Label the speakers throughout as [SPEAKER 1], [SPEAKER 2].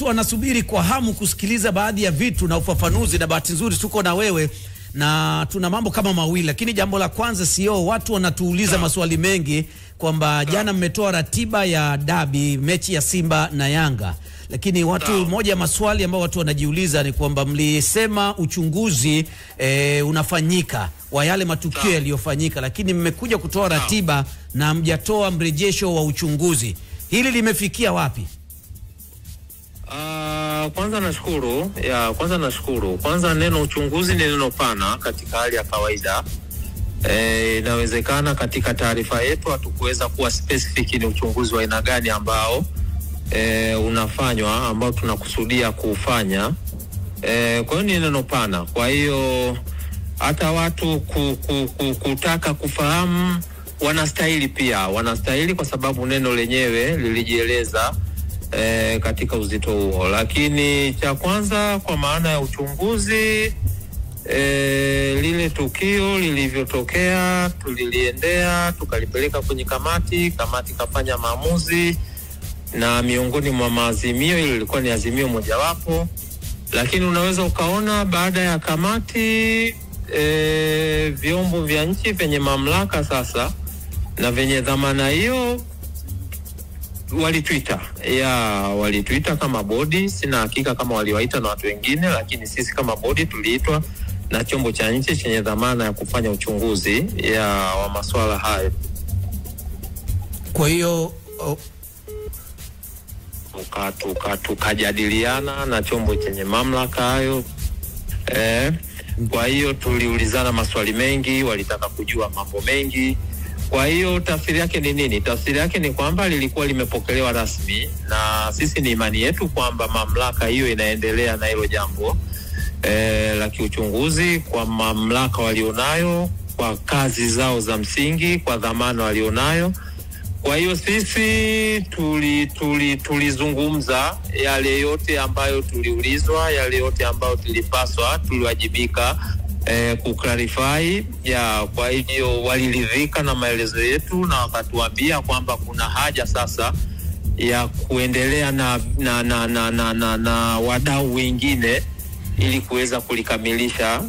[SPEAKER 1] watu wanasubiri kwa hamu kusikiliza baadhi ya vitu na ufafanuzi, na bahati nzuri tuko na wewe na tuna mambo kama mawili. Lakini jambo la kwanza, sio watu wanatuuliza maswali mengi kwamba jana mmetoa ratiba ya dabi, mechi ya Simba na Yanga. Lakini moja ya maswali ambao watu wanajiuliza ni kwamba mlisema uchunguzi unafanyika wa yale matukio yaliyofanyika, lakini mmekuja kutoa ratiba na mjatoa mrejesho wa uchunguzi. Hili limefikia wapi?
[SPEAKER 2] Kwanza nashukuru. Kwanza neno uchunguzi ni neno pana katika hali ya kawaida. Inawezekana katika taarifa yetu hatukuweza kuwa specific ni uchunguzi wa aina gani ambao unafanywa, ambao tunakusudia kuufanya. Kwa hiyo ni neno pana. Kwa hiyo hata watu kutaka kufahamu wanastahili kwa sababu neno lenyewe lilijieleza katika uzito huo. Lakini cha kwanza kwa maana ya uchunguzi, lile tukio lilivyotokea tuliliendea, tukalipeleka kwenye kamati kafanya maamuzi, na miongoni mwa maazimio ile ilikuwa ni azimio mojawapo. Lakini unaweza ukaona baada ya kamati vyombo vya nchi vyenye mamlaka sasa na venye dhamana hiyo walituita kama bodi. Sina hakika kama waliwaita na watu wengine, lakini sisi kama bodi tuliitwa na chombo cha nchi chenye dhamana ya kufanya uchunguzi wa masuala hayo.
[SPEAKER 1] Kwa hiyo
[SPEAKER 2] tukajadiliana na chombo chenye mamlaka hayo. Kwa hiyo tuliulizana maswali mengi, walitaka kujua mambo mengi. Kwa hiyo tafsiri yake ni nini? Tafsiri yake ni kwamba lilikuwa limepokelewa rasmi, na sisi ni imani yetu kwamba mamlaka hiyo inaendelea na hilo jambo la kiuchunguzi kwa mamlaka walionayo, kwa kazi zao za msingi, kwa dhamana walionayo. Kwa hiyo sisi tulizungumza yale yote ambayo tuliulizwa, yale yote ambayo tulipaswa, tuliwajibika kuclarify. Kwa hiyo waliridhika na maelezo yetu na wakatuambia kwamba kuna haja sasa ya kuendelea na wadau wengine ili kuweza kulikamilisha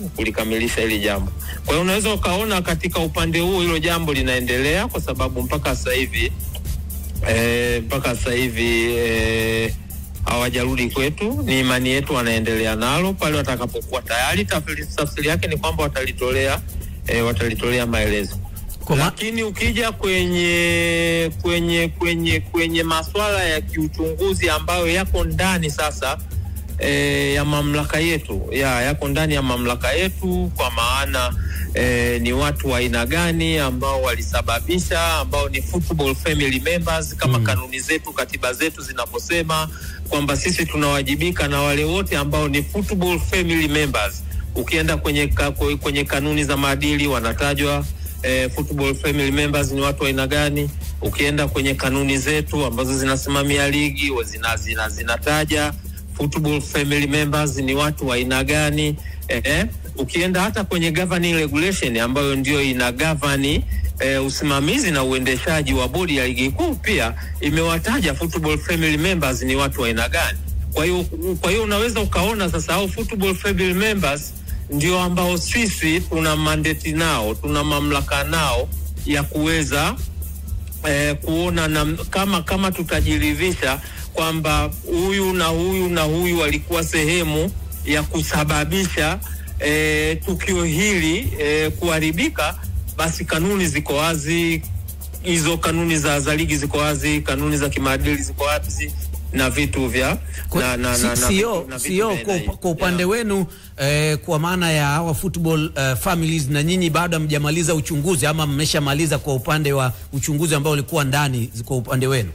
[SPEAKER 2] hili jambo. Kwa hiyo unaweza ukaona katika upande huo hilo jambo linaendelea, kwa sababu mpaka sasa hivi hawajarudi kwetu. Ni imani yetu wanaendelea nalo, pale watakapokuwa tayari. Tafsiri yake ni kwamba watalitolea maelezo. Lakini ukija kwenye masuala ya kiuchunguzi ambayo yako ndani sasa ya mamlaka yetu, yako ndani ya mamlaka yetu, kwa maana ni watu wa aina gani ambao walisababisha, ambao ni football family members kama kanuni zetu, katiba zetu zinaposema kwamba sisi tunawajibika na wale wote ambao ni football family members. Ukienda kwenye kanuni za maadili wanatajwa football family members ni watu wa aina gani. Ukienda kwenye kanuni zetu ambazo zinasimamia ligi zinataja football family members ni watu wa aina gani. Ukienda hata kwenye governing regulation ambayo ndio ina govern usimamizi na uendeshaji wa bodi ya ligi kuu, pia imewataja football family members ni watu wa aina gani. Kwa hiyo unaweza ukaona sasa hao football family members ndio ambao sisi tuna mandate nao, tuna mamlaka nao ya kuweza kuona kama tutajiridhisha kwamba huyu na huyu na huyu walikuwa sehemu ya kusababisha tukio hili kuharibika, basi kanuni ziko wazi. Hizo kanuni za ligi ziko wazi, kanuni za kimaadili ziko wazi, na vitu vya
[SPEAKER 1] kwa upande wenu kwa maana ya hawa football families, na nyinyi bado hamjamaliza uchunguzi ama mmeshamaliza kwa upande wa uchunguzi ambao ulikuwa ndani kwa upande wenu?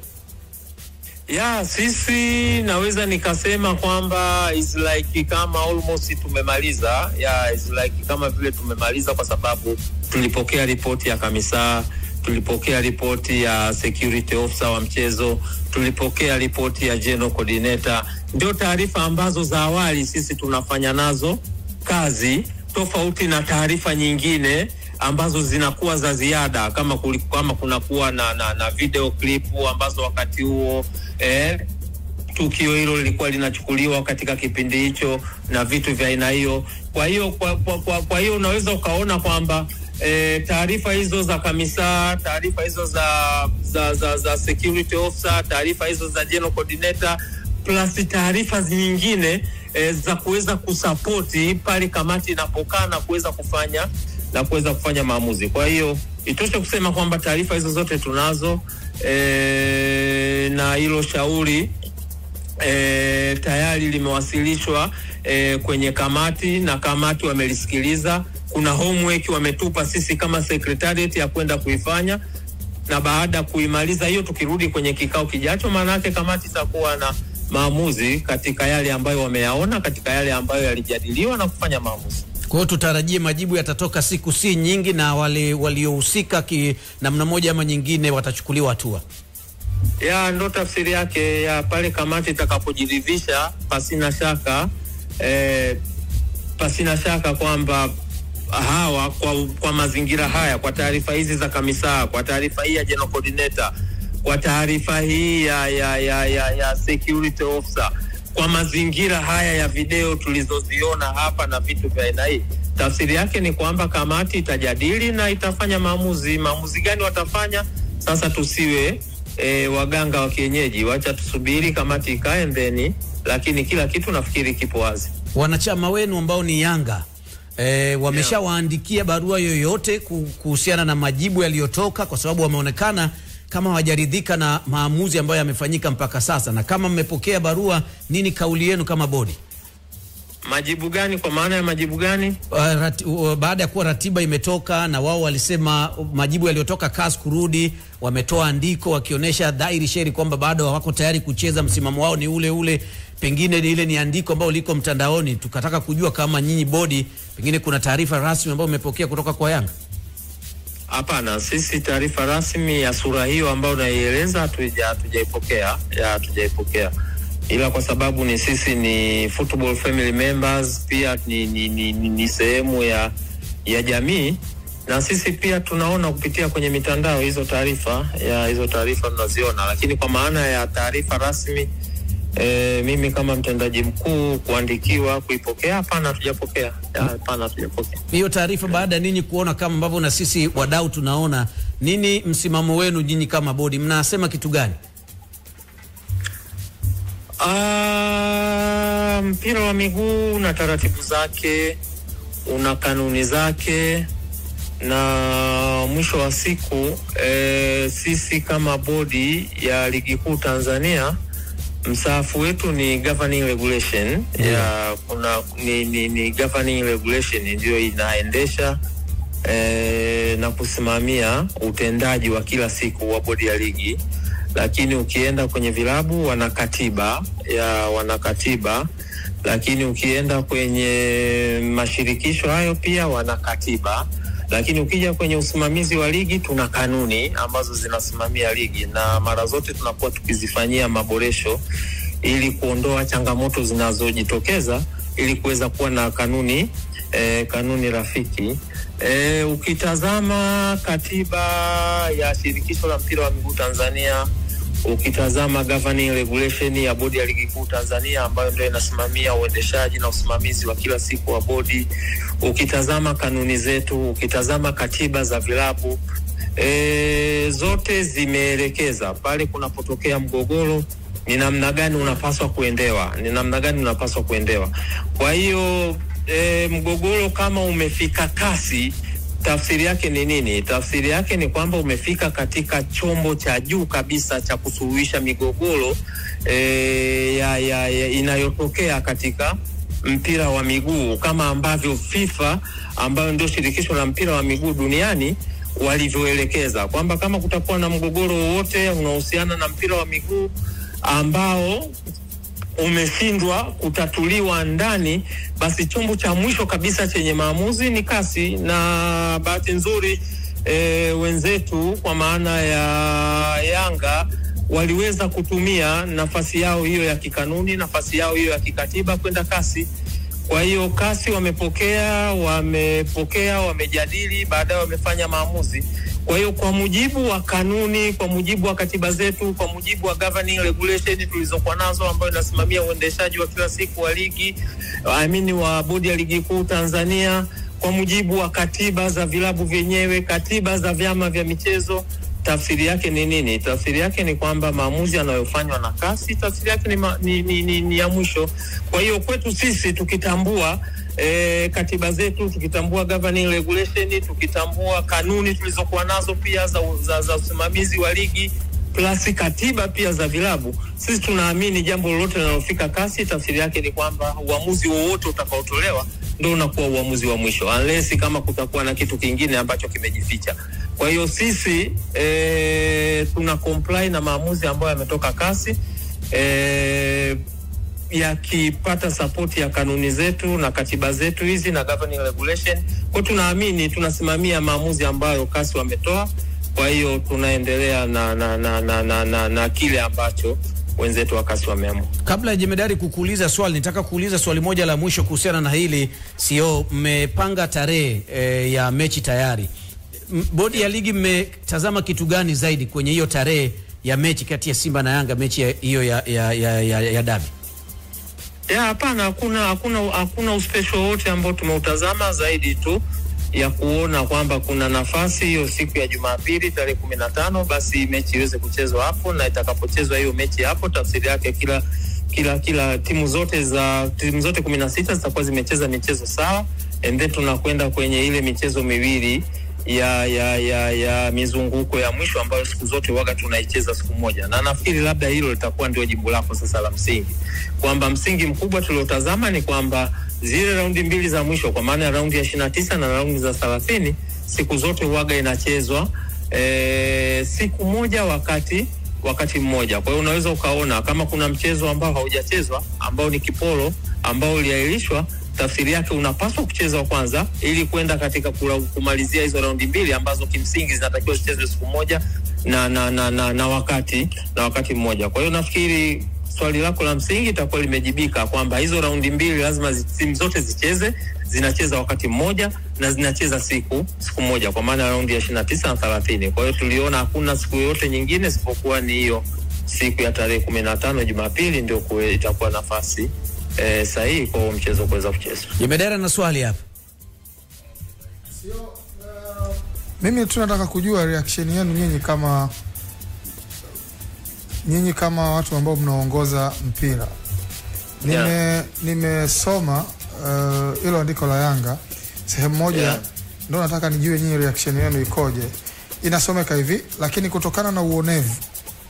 [SPEAKER 2] Sisi naweza nikasema kwamba is like kama almost tumemaliza. Is like kama vile tumemaliza, kwa sababu tulipokea ripoti ya kamisa, tulipokea ripoti ya security officer wa mchezo, tulipokea ripoti ya general coordinator. Ndio taarifa ambazo za awali sisi tunafanya nazo kazi, tofauti na taarifa nyingine ambazo zinakuwa za ziada, kama kunakuwa na video clip ambazo wakati huo tukio hilo lilikuwa linachukuliwa katika kipindi hicho na vitu vya aina hiyo. Kwa hiyo unaweza ukaona kwamba taarifa hizo za kamisa, taarifa hizo za security officer, taarifa hizo za general coordinator plus taarifa nyingine za kuweza kusapoti pale kamati inapokaa na kuweza kufanya maamuzi. Kwa hiyo itoshe kusema kwamba taarifa hizo zote tunazo, na hilo shauri tayari limewasilishwa kwenye kamati na kamati wamelisikiliza. Kuna homework wametupa sisi kama secretariat ya kwenda kuifanya, na baada ya kuimaliza hiyo tukirudi kwenye kikao kijacho, maana yake kamati itakuwa na maamuzi katika yale ambayo wameyaona, katika yale ambayo yalijadiliwa na kufanya maamuzi.
[SPEAKER 1] Kwa hiyo tutarajie majibu yatatoka siku si nyingi, na wale waliohusika namna moja ama nyingine watachukuliwa hatua.
[SPEAKER 2] Ndo tafsiri yake ya pale kamati itakapojiridhisha pasina shaka kwamba hawa kwa mazingira haya, kwa taarifa hizi za kamisa, kwa taarifa hii ya general coordinator, kwa taarifa hii ya security officer, kwa mazingira haya ya video tulizoziona hapa na vitu vya aina hii, tafsiri yake ni kwamba kamati itajadili na itafanya maamuzi. Maamuzi gani watafanya? Sasa tusiwe waganga wa kienyeji, wacha tusubiri kamati ikae ndeni, lakini kila kitu nafikiri kipo wazi.
[SPEAKER 1] Wanachama wenu ambao ni Yanga wameshawaandikia barua yoyote kuhusiana na majibu yaliyotoka, kwa sababu wameonekana kama hawajaridhika na maamuzi ambayo yamefanyika mpaka sasa? Na kama mmepokea barua, nini kauli yenu kama bodi?
[SPEAKER 2] Majibu gani? Kwa maana ya majibu gani?
[SPEAKER 1] Baada ya kuwa ratiba imetoka na wao walisema majibu yaliyotoka CAS kurudi, wametoa andiko wakionyesha dhahiri sheri kwamba bado hawako tayari kucheza, msimamo wao ni ule ule. Pengine ile ni andiko ambalo liko mtandaoni, tukataka kujua kama nyinyi bodi pengine kuna taarifa rasmi ambayo mmepokea kutoka kwa Yanga.
[SPEAKER 2] Hapana, sisi taarifa rasmi ya sura hiyo ambayo naieleza hatujaipokea. Ila kwa sababu sisi ni football family members, pia ni sehemu ya jamii, na sisi pia tunaona kupitia kwenye mitandao hizo taarifa tunaziona, lakini kwa maana ya taarifa rasmi mimi kama mtendaji mkuu kuandikiwa kuipokea, hapana, hatujapokea.
[SPEAKER 1] Hiyo taarifa baada ninyi kuona kama ambavyo na sisi wadau tunaona, nini msimamo wenu nyinyi kama bodi? Mnasema kitu gani?
[SPEAKER 2] Mpira wa miguu na taratibu zake, una kanuni zake, na mwisho wa siku sisi kama bodi ya Ligi Kuu Tanzania, msaafu wetu ni governing regulation. Ni governing regulation ndio inaendesha na kusimamia utendaji wa kila siku wa bodi ya ligi. Lakini ukienda kwenye vilabu wana katiba, lakini ukienda kwenye mashirikisho hayo pia wana katiba, lakini ukija kwenye usimamizi wa ligi tuna kanuni ambazo zinasimamia ligi, na mara zote tunakuwa tukizifanyia maboresho ili kuondoa changamoto zinazojitokeza, ili kuweza kuwa na kanuni rafiki. Ukitazama katiba ya shirikisho la mpira wa miguu Tanzania, ukitazama governing regulation ya bodi ya Ligi Kuu Tanzania ambayo ndio inasimamia uendeshaji na usimamizi wa kila siku wa bodi, ukitazama kanuni zetu, ukitazama katiba za vilabu, zote zimeelekeza pale kunapotokea mgogoro ni namna gani unapaswa kuendewa. Kwa hiyo mgogoro kama umefika kasi, tafsiri yake ni nini? Tafsiri yake ni kwamba umefika katika chombo cha juu kabisa cha kusuluhisha migogoro inayotokea katika mpira wa miguu, kama ambavyo FIFA ambayo ndio shirikisho la mpira wa miguu duniani walivyoelekeza kwamba kama kutakuwa na mgogoro wowote unaohusiana na mpira wa miguu ambao umeshindwa kutatuliwa ndani, basi chombo cha mwisho kabisa chenye maamuzi ni CAS. Na bahati nzuri wenzetu kwa maana ya Yanga waliweza kutumia nafasi yao hiyo ya kikanuni, nafasi yao hiyo ya kikatiba kwenda CAS. Kwa hiyo CAS wamepokea, wamejadili, baadaye wamefanya maamuzi. Kwa hiyo kwa mujibu wa kanuni, kwa mujibu wa katiba zetu, kwa mujibu wa governing regulation tulizokuwa nazo ambayo inasimamia uendeshaji wa kila siku wa ligi, wa bodi ya ligi kuu Tanzania, kwa mujibu wa katiba za vilabu vyenyewe, katiba za vyama vya michezo, tafsiri yake ni nini? Tafsiri yake ni kwamba maamuzi yanayofanywa na kasi, tafsiri yake ni ya mwisho. Kwa hiyo kwetu sisi tukitambua katiba zetu, tukitambua governing regulation, tukitambua kanuni tulizokuwa nazo pia za usimamizi wa ligi plus katiba pia za vilabu, sisi tunaamini jambo lolote linalofika kasi, tafsiri yake ni kwamba uamuzi wowote utakaotolewa ndio unakuwa uamuzi wa mwisho, unless kama kutakuwa na kitu kingine ambacho kimejificha. Kwa hiyo sisi tuna comply na maamuzi ambayo yametoka kasi, yakipata support ya kanuni zetu na katiba zetu hizi na governing regulation. Kwa tunaamini tunasimamia maamuzi ambayo kasi wametoa. Kwa hiyo tunaendelea na kile ambacho wenzetu wa kasi wameamua.
[SPEAKER 1] Kabla ya Jemedari kukuuliza swali, nitaka kuuliza swali moja la mwisho kuhusiana na hili. CEO, mmepanga tarehe ya mechi tayari. Bodi ya ligi mmetazama kitu gani zaidi kwenye hiyo tarehe ya mechi kati ya Simba na Yanga, mechi hiyo ya dabi?
[SPEAKER 2] Hapana, hakuna uspecial wote ambao tumeutazama zaidi tu ya kuona kwamba kuna nafasi hiyo siku ya Jumapili tarehe 15 basi mechi iweze kuchezwa hapo, na itakapochezwa hiyo mechi hapo, tafsiri yake kila timu zote 16 zitakuwa zimecheza michezo sawa, and then tunakwenda kwenye ile michezo miwili ya mizunguko ya mwisho ambayo siku zote waga tunaicheza siku moja. Na nafikiri labda hilo litakuwa ndio jibu lako sasa la msingi, kwamba msingi mkubwa tuliotazama ni kwamba zile raundi mbili za mwisho, kwa maana ya raundi ya 29 na raundi za 30, siku zote waga inachezwa siku moja wakati mmoja. Kwa hiyo unaweza ukaona kama kuna mchezo ambao haujachezwa ambao ni kipolo ambao uliahirishwa, tafsiri yake unapaswa kucheza kwanza ili kwenda katika kumalizia hizo raundi mbili ambazo kimsingi zinatakiwa zichezwe siku moja na wakati mmoja. Kwa hiyo nafikiri swali lako la msingi itakuwa limejibika kwamba hizo raundi mbili lazima timu zote zinacheza wakati mmoja na zinacheza siku moja, kwa maana raundi ya 29 na 30. Kwa hiyo tuliona hakuna siku yote nyingine isipokuwa ni hiyo siku ya tarehe 15 Jumapili ndio itakuwa nafasi sahihi kwa mchezo kuweza kuchezwa.
[SPEAKER 1] Jemedara na swali hapa.
[SPEAKER 3] Mimi tunataka kujua reaction yenu nyinyi kama watu ambao mnaongoza mpira. Nimesoma hilo andiko la Yanga sehemu moja, ndio nataka nijue nyinyi reaction yenu ikoje. Inasomeka hivi: lakini kutokana na uonevu,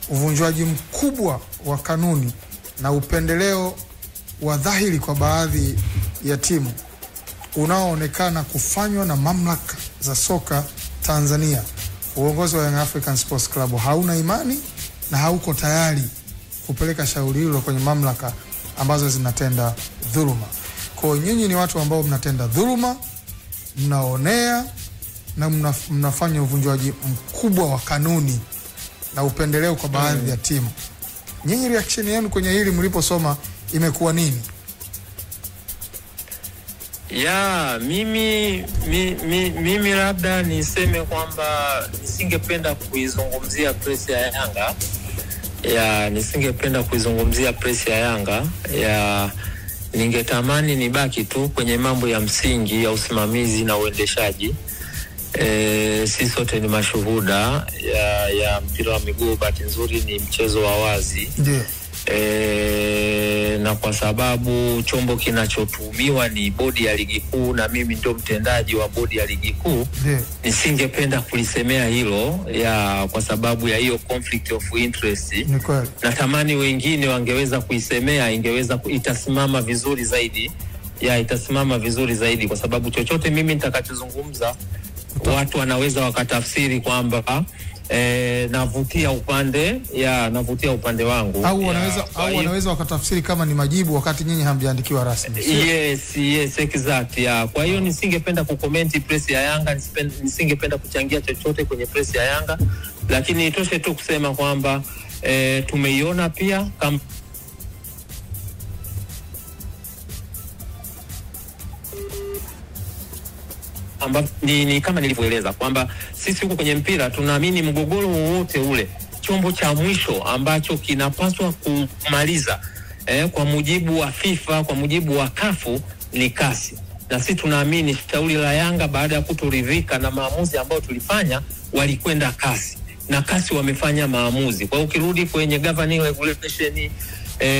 [SPEAKER 3] uvunjwaji mkubwa wa kanuni na upendeleo wa dhahiri kwa baadhi ya timu unaoonekana kufanywa na mamlaka za soka Tanzania, uongozi wa Young African Sports Club hauna imani na hauko tayari kupeleka shauri hilo kwenye mamlaka ambazo zinatenda dhuluma. Kwa nyinyi ni watu ambao mnatenda dhuluma, mnaonea na mnafanya uvunjwaji mkubwa wa kanuni na upendeleo kwa baadhi ya timu. Nyinyi reaction yenu kwenye hili mliposoma imekuwa nini?
[SPEAKER 2] Mimi labda niseme kwamba nisingependa kuizungumzia press ya Yanga. Nisingependa kuizungumzia press ya Yanga. Ningetamani nibaki tu kwenye mambo ya msingi ya usimamizi na uendeshaji. Sisi sote ni mashuhuda ya mpira wa miguu. Bahati nzuri ni mchezo wa wazi.
[SPEAKER 3] Ndiyo.
[SPEAKER 2] Na kwa sababu chombo kinachotumiwa ni bodi ya ligi kuu na mimi ndio mtendaji wa bodi ya ligi kuu, nisingependa kulisemea hilo kwa sababu ya hiyo conflict of interest. Natamani wengine wangeweza kuisemea, itasimama vizuri zaidi. Itasimama vizuri zaidi kwa sababu chochote mimi nitakachozungumza watu wanaweza wakatafsiri kwamba navutia upande wangu,
[SPEAKER 3] au wanaweza wakatafsiri kama ni majibu wakati nyinyi hamjaandikiwa rasmi.
[SPEAKER 2] Yes, exactly. Kwa hiyo nisingependa kukomenti press ya Yanga, nisingependa kuchangia chochote kwenye press ya Yanga, lakini itoshe tu kusema kwamba tumeiona pia kama ambavyo ni kama nilivyoeleza kwamba sisi huko kwenye mpira tunaamini mgogoro wowote ule, chombo cha mwisho ambacho kinapaswa kumaliza kwa mujibu wa FIFA, kwa mujibu wa kafu ni kasi. Na sisi tunaamini shauri la Yanga baada ya kutoridhika na maamuzi ambayo tulifanya, walikwenda kasi. Na kasi wamefanya maamuzi. Kwa ukirudi kwenye governing regulation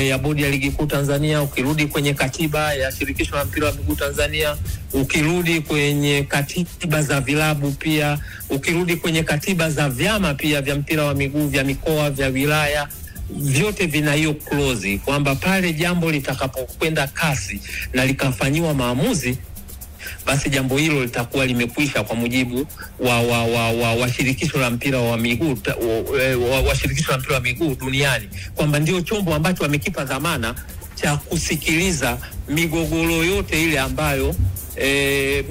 [SPEAKER 2] ya bodi ya ligi kuu Tanzania, ukirudi kwenye katiba ya shirikisho la mpira wa miguu Tanzania, ukirudi kwenye katiba za vilabu pia, ukirudi kwenye katiba za vyama pia vya mpira wa miguu vya mikoa, vya wilaya, vyote vina hiyo clause kwamba pale jambo litakapokwenda kasi na likafanyiwa maamuzi, basi jambo hilo litakuwa limekwisha kwa mujibu wa shirikisho la mpira wa miguu wa shirikisho la mpira wa miguu duniani, kwamba ndio chombo ambacho wamekipa dhamana cha kusikiliza migogoro yote ile ambayo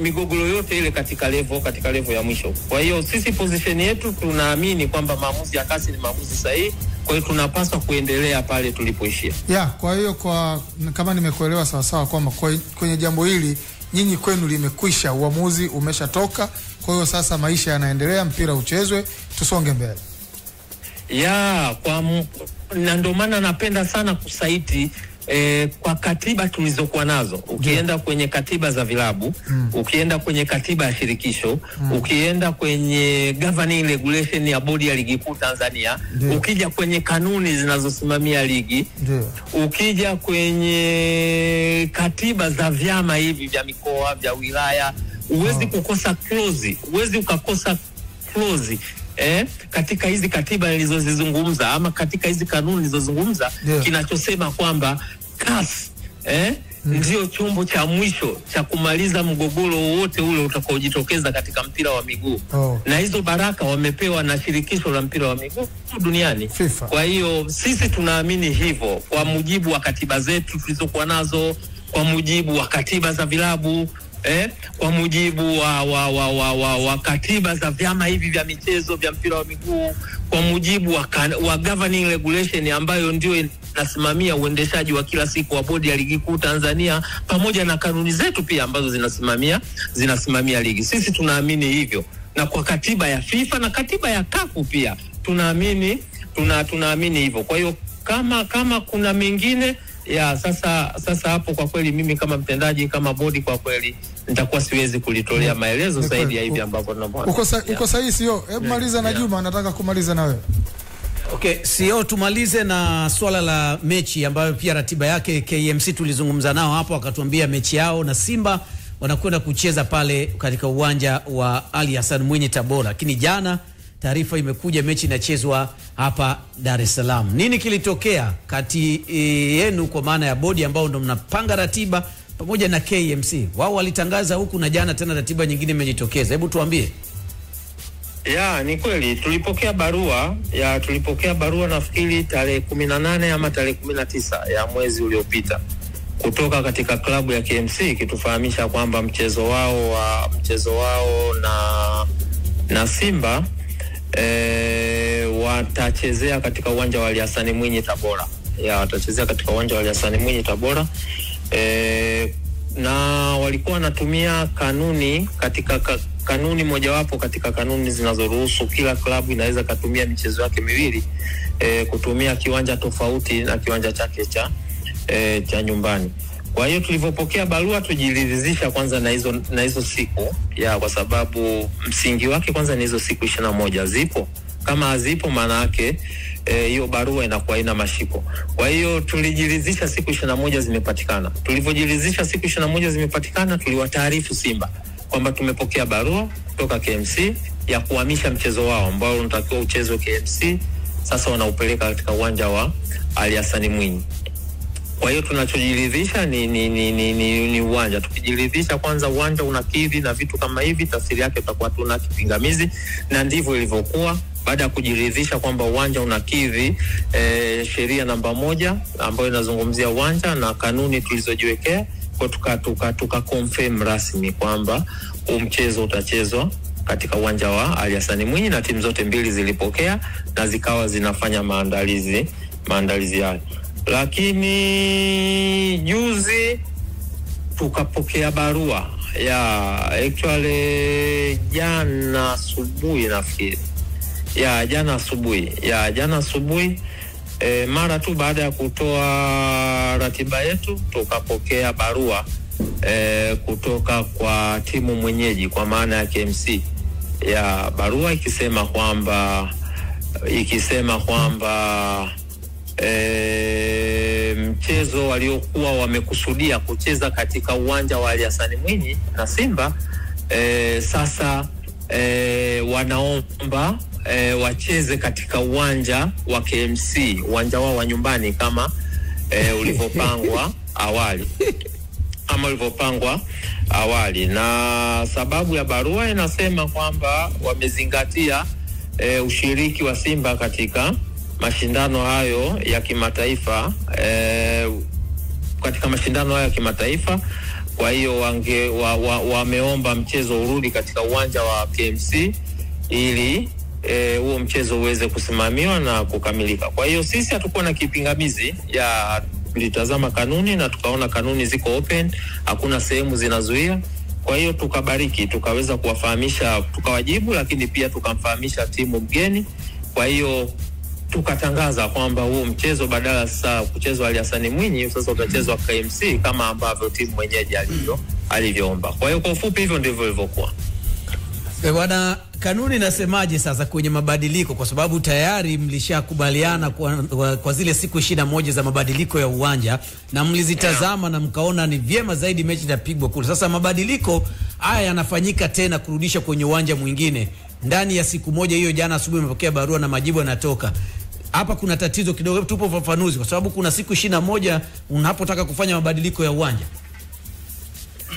[SPEAKER 2] migogoro yote ile katika level ya mwisho. Kwa hiyo sisi position yetu tunaamini kwamba maamuzi ya kasi ni maamuzi sahihi. Kwa hiyo tunapaswa kuendelea pale tulipoishia.
[SPEAKER 3] Kwa hiyo kama nimekuelewa sawa sawa kwamba kwenye jambo hili nyinyi kwenu limekwisha, uamuzi umeshatoka, kwa hiyo sasa maisha yanaendelea, mpira uchezwe, tusonge mbele.
[SPEAKER 2] Na ndio maana napenda sana kusaiti kwa katiba tulizokuwa nazo. Ukienda kwenye katiba za vilabu, ukienda kwenye katiba ya shirikisho, ukienda kwenye governing regulation ya bodi ya ligi kuu Tanzania, ukija kwenye kanuni zinazosimamia ligi, ukija kwenye katiba za vyama hivi vya mikoa, vya wilaya, huwezi kukosa clause, huwezi ukakosa clause katika hizi katiba nilizozizungumza ama katika hizi kanuni nilizozungumza, kinachosema kwamba CAS ndio chombo cha mwisho cha kumaliza mgogoro wote ule utakaojitokeza katika mpira wa miguu. Na hizo baraka wamepewa na shirikisho la mpira wa miguu duniani, FIFA. Kwa hiyo sisi tunaamini hivyo kwa mujibu wa katiba zetu tulizokuwa nazo, kwa mujibu wa katiba za vilabu, kwa mujibu wa katiba za vyama hivi vya michezo vya mpira wa miguu, kwa mujibu wa governing regulation ambayo ndio inasimamia uendeshaji wa kila siku wa bodi ya ligi kuu Tanzania, pamoja na kanuni zetu pia ambazo zinasimamia ligi. Sisi tunaamini hivyo, na kwa katiba ya FIFA na katiba ya kafu pia tunaamini hivyo. Kwa hiyo kama kuna mengine sasa hapo kwa kweli mimi kama mtendaji, kama bodi, kwa kweli nitakuwa siwezi kulitolea maelezo zaidi ya hivi ambavyo tunaona.
[SPEAKER 3] Uko sahihi sio? Hebu maliza na Juma, nataka kumaliza na wewe.
[SPEAKER 1] Okay, sio tumalize na swala la mechi ambayo pia ratiba yake KMC tulizungumza nao hapo, akatuambia mechi yao na Simba wanakwenda kucheza pale katika uwanja wa Ali Hassan Mwinyi Tabora. Lakini jana taarifa imekuja mechi inachezwa hapa Dar es Salaam. Nini kilitokea kati yenu kwa maana ya bodi ambao ndo mnapanga ratiba pamoja na KMC? Wao walitangaza huku na jana tena ratiba nyingine imejitokeza. Hebu tuambie.
[SPEAKER 2] Ni kweli tulipokea barua nafikiri tarehe 18 ama tarehe 19 ya mwezi uliopita kutoka katika klabu ya KMC kitufahamisha kwamba mchezo wao na Simba watachezea katika uwanja wa Ali Hassan Mwinyi Tabora. Watachezea katika uwanja wa Ali Hassan Mwinyi Tabora. Na walikuwa wanatumia kanuni katika kanuni mojawapo katika kanuni zinazoruhusu kila klabu inaweza kutumia michezo yake miwili kutumia kiwanja tofauti na kiwanja chake cha nyumbani. Kwa hiyo tulipopokea barua tujiridhisha kwanza na hizo siku kwa sababu msingi wake kwanza ni hizo siku 21 zipo. Kama hazipo maana yake hiyo barua inakuwa ina mashiko. Kwa hiyo tulijiridhisha siku 21 zimepatikana. Tulivyojiridhisha siku 21 zimepatikana, tuliwataarifu Simba kwamba tumepokea barua kutoka KMC ya kuhamisha mchezo wao ambao unatakiwa uchezwe KMC, sasa wanaupeleka katika uwanja wa Ali Hassan Mwinyi. Kwa hiyo tunachojiridhisha ni uwanja. Tukijiridhisha kwanza uwanja unakidhi na vitu kama hivi, tafsiri yake tutakuwa tuna kipingamizi, na ndivyo ilivyokuwa. Baada ya kujiridhisha kwamba uwanja unakidhi sheria namba 1 ambayo inazungumzia uwanja na kanuni tulizojiwekea, kwa tuka confirm rasmi kwamba mchezo utachezwa katika uwanja wa Ali Hassan Mwinyi, na timu zote mbili zilipokea na zikawa zinafanya maandalizi yao. Lakini juzi tukapokea barua ya actually jana asubuhi nafikiri. Jana asubuhi mara tu baada ya kutoa ratiba yetu tukapokea barua kutoka kwa timu mwenyeji kwa maana ya KMC. Barua ikisema kwamba mchezo waliokuwa wamekusudia kucheza katika uwanja wa Ali Hassan Mwinyi na Simba sasa wanaomba wacheze katika uwanja wa KMC, uwanja wao wa nyumbani kama ulivyopangwa awali. Na sababu ya barua inasema kwamba wamezingatia ushiriki wa Simba katika mashindano hayo ya kimataifa kwa hiyo wameomba mchezo urudi katika uwanja wa KMC ili huo mchezo uweze kusimamiwa na kukamilika. Kwa hiyo sisi hatukuwa na kipingamizi, tulitazama kanuni na tukaona kanuni ziko open, hakuna sehemu zinazuia. Kwa hiyo tukaweza kuwafahamisha, tukawajibu, lakini pia tukamfahamisha timu mgeni. Kwa hiyo tukatangaza kwamba huo mchezo badala sasa kuchezwa Ali Hassan Mwinyi sasa utachezwa KMC kama ambavyo timu mwenyeji alivyoomba. Kwa hiyo kwa ufupi hivyo ndivyo ilivyokuwa.
[SPEAKER 1] Bwana, kanuni nasemaje sasa kwenye mabadiliko, kwa sababu tayari mlishakubaliana kwa zile siku 21 za mabadiliko ya uwanja na mlizitazama na mkaona ni vyema zaidi mechi itapigwa kule. Sasa mabadiliko haya yanafanyika tena kurudisha kwenye uwanja mwingine ndani ya siku moja hiyo. Jana asubuhi nimepokea barua na majibu yanatoka. Hapa kuna tatizo kidogo, tupo ufafanuzi kwa sababu kuna siku 21 unapotaka kufanya mabadiliko ya uwanja.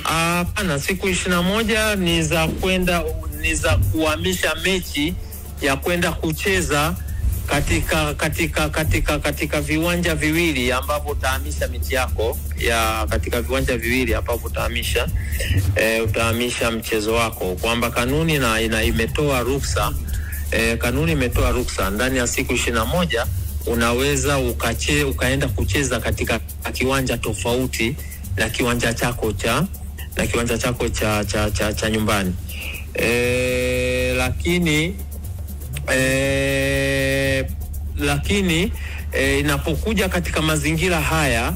[SPEAKER 2] Hapana, siku 21 ni za kuhamisha mechi ya kwenda kucheza katika viwanja viwili ambavyo utahamisha mechi yako katika viwanja viwili ambavyo utahamisha mchezo wako, kwamba kanuni imetoa ruksa ndani ya siku 21 unaweza ukaenda kucheza katika kiwanja tofauti na kiwanja chako cha nyumbani. Lakini inapokuja katika mazingira haya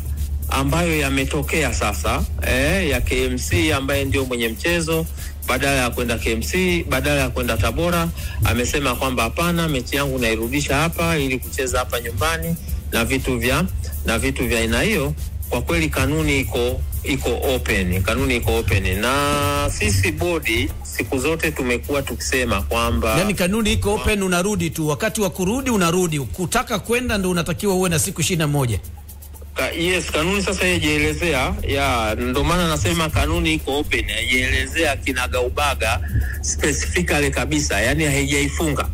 [SPEAKER 2] ambayo yametokea sasa ya KMC ambaye ndio mwenye mchezo, badala ya kwenda KMC, badala ya kwenda Tabora, amesema kwamba hapana, mechi yangu nairudisha hapa ili kucheza hapa nyumbani na vitu vya aina hiyo. Kwa kweli kanuni iko open na sisi bodi siku zote tumekuwa tukisema kwamba
[SPEAKER 1] kanuni iko open, unarudi tu wakati wa kurudi, unarudi kutaka kwenda ndio unatakiwa uwe na siku 21.
[SPEAKER 2] Yes, kanuni sasa haijaelezea, ndio maana nasema kanuni iko open, haijaelezea kinagaubaga specifically kabisa, yani haijaifunga,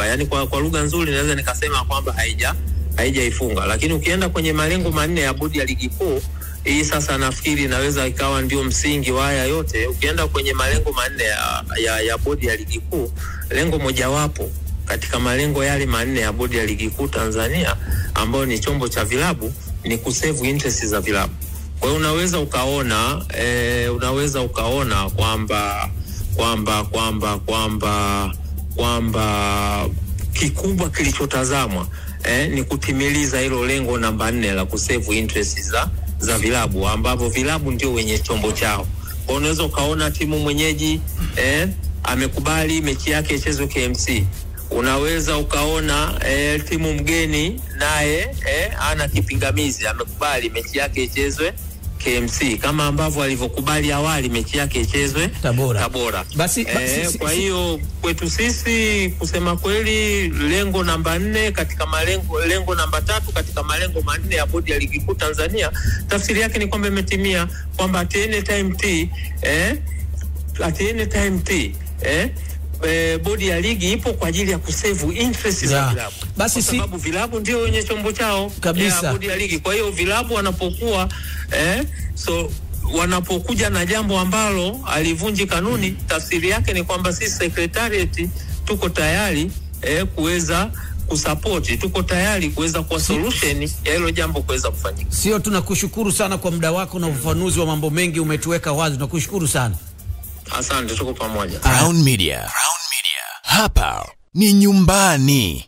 [SPEAKER 2] yani kwa lugha nzuri naweza nikasema kwamba haijaifunga. Lakini ukienda kwenye malengo manne ya bodi ya ligi kuu, hii sasa nafikiri inaweza ikawa ndio msingi wa haya yote. Ukienda kwenye malengo manne ya bodi ya ligi kuu, lengo mojawapo katika malengo yale manne ya bodi ya ligi kuu Tanzania ambayo ni chombo cha vilabu ni kusave interest za vilabu. Kwa hiyo unaweza ukaona kwamba kikubwa kilichotazamwa ni kutimiliza hilo lengo namba 4 la kusave interest za vilabu, ambapo vilabu ndio wenye chombo chao. Kwa unaweza ukaona timu mwenyeji amekubali mechi yake ichezwe KMC. Unaweza ukaona timu mgeni naye ana kipingamizi, amekubali mechi yake ichezwe KMC kama ambavyo alivyokubali awali mechi yake ichezwe Tabora. Basi kwa hiyo kwetu sisi kusema kweli lengo namba 4 katika lengo namba 3 katika malengo manne ya bodi ya ligi kuu Tanzania, tafsiri yake ni kwamba imetimia, kwamba at any time bodi ya ligi ipo kwa ajili ya kusave interest za vilabu. Basi kwa sababu vilabu ndio wenye chombo chao kabisa bodi ya ligi. Kwa hiyo vilabu wanapokuwa wanapokuja na jambo ambalo alivunji kanuni, tafsiri yake ni kwamba sisi secretariat tuko tayari kuweza kusupport, tuko tayari kuweza kuwa solution ya hilo jambo kuweza kufanyika.
[SPEAKER 1] Sio, tunakushukuru sana kwa muda wako na ufafanuzi wa mambo mengi umetuweka wazi. Tunakushukuru sana.
[SPEAKER 2] Asante, tuko pamoja.
[SPEAKER 4] Crown Media. Hapa ni nyumbani.